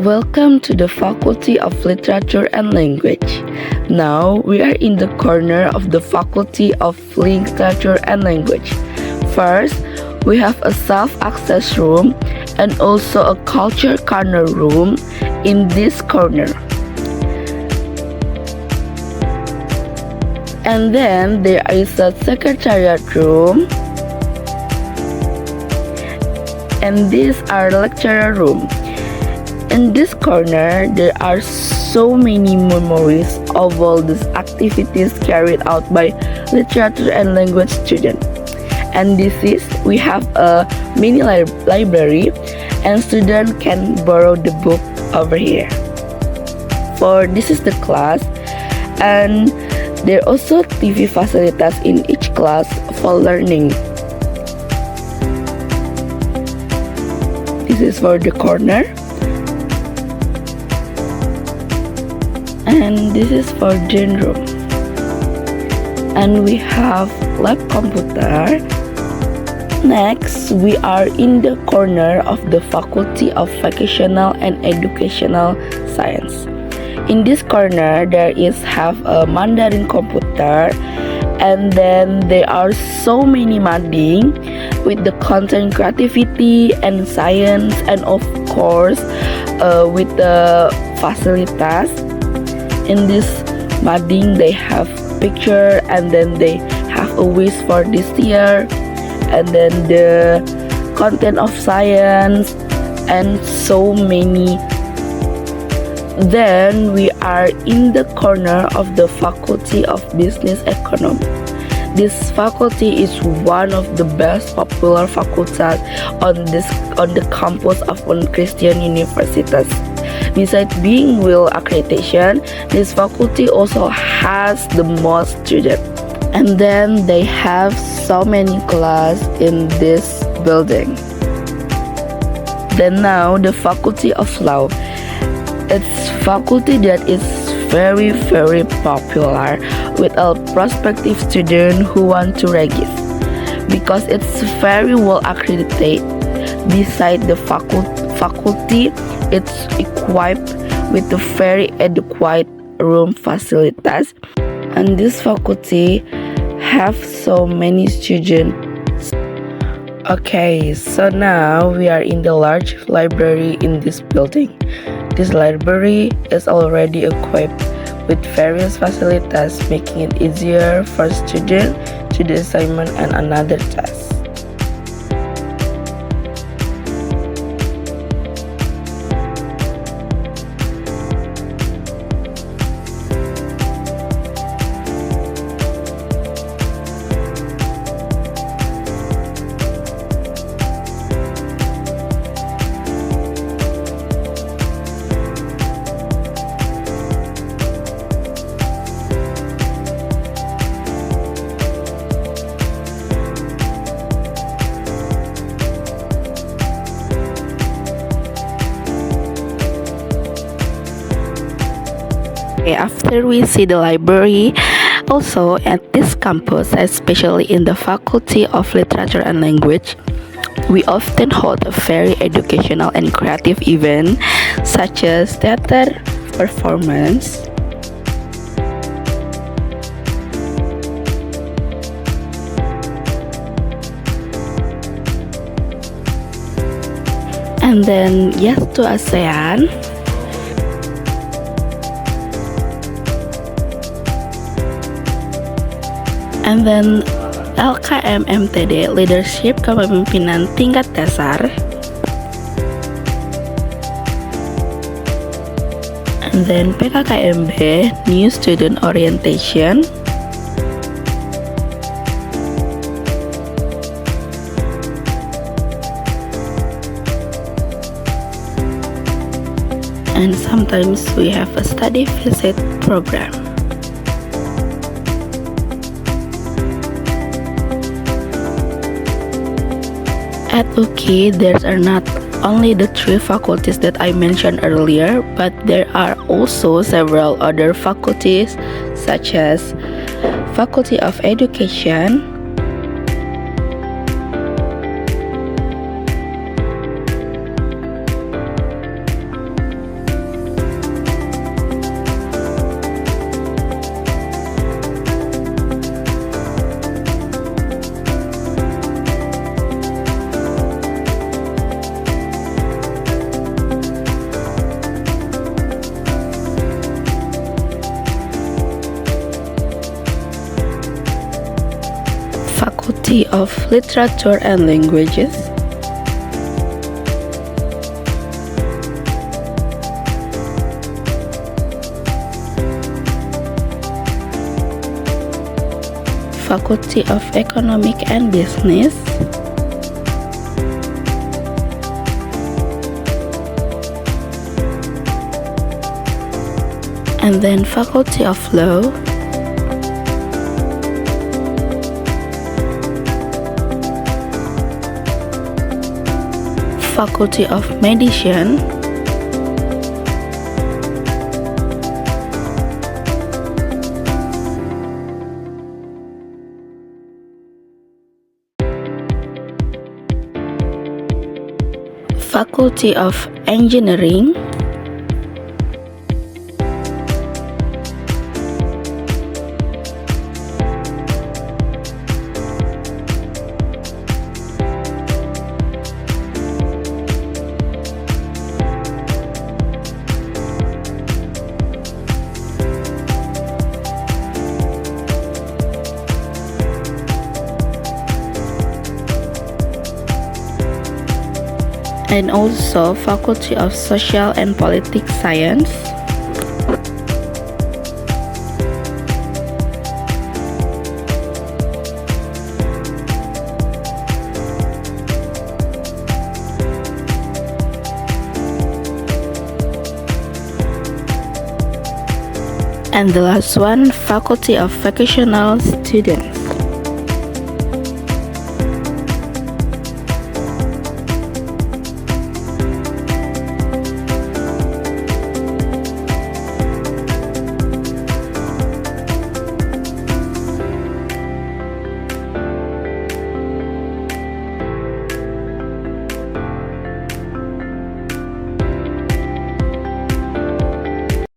Welcome to the Faculty of Literature and Language. Now we are in the corner of the Faculty of Literature and Language. First, we have a self-access room and also a culture corner room in this corner. And then there is a secretariat room. And these are lecturer room. In this corner, there are so many memories of all these activities carried out by literature and language students. And we have a mini library, and students can borrow the book over here. This is the class, and there are also TV facilities in each class for learning. This is for the corner. And this is for gen room. And we have lab computer. Next, we are in the corner of the Faculty of Vocational and Educational Science. In this corner, there have a Mandarin computer, and then there are so many madding with the content creativity and science, and of course with the facilities. In this madding, they have picture, and then they have a wish for this year, and then the content of science, and so many. Then we are in the corner of the Faculty of Business Economy. This faculty is one of the best popular faculties on the campus of Kristen Universitas. Besides being well accreditation, this faculty also has the most students. And then they have so many classes in this building. Then now the Faculty of Law. It's faculty that is very popular with a prospective student who want to register because it's very well accredited. Beside the faculty, it's equipped with a very adequate room facilities, and this faculty have so many students. Okay, so now we are in the large library in this building. This library is already equipped with various facilities, making it easier for students to do assignment and another task. After we see the library, also at this campus, especially in the Faculty of Literature and Language, we often hold a very educational and creative event such as theater performance, and then Yes to ASEAN, and then LKM MTD Leadership Kepemimpinan Tingkat Dasar, and then PKKMB New Student Orientation, and sometimes we have a study visit program. At UK, there are not only the 3 faculties that I mentioned earlier, but there are also several other faculties such as Faculty of Education, Faculty of Literature and Languages, Faculty of Economic and Business, and then Faculty of Law, Faculty of Medicine, Faculty of Engineering, and also Faculty of Social and Politics Science, and the last one, Faculty of Vocational Students.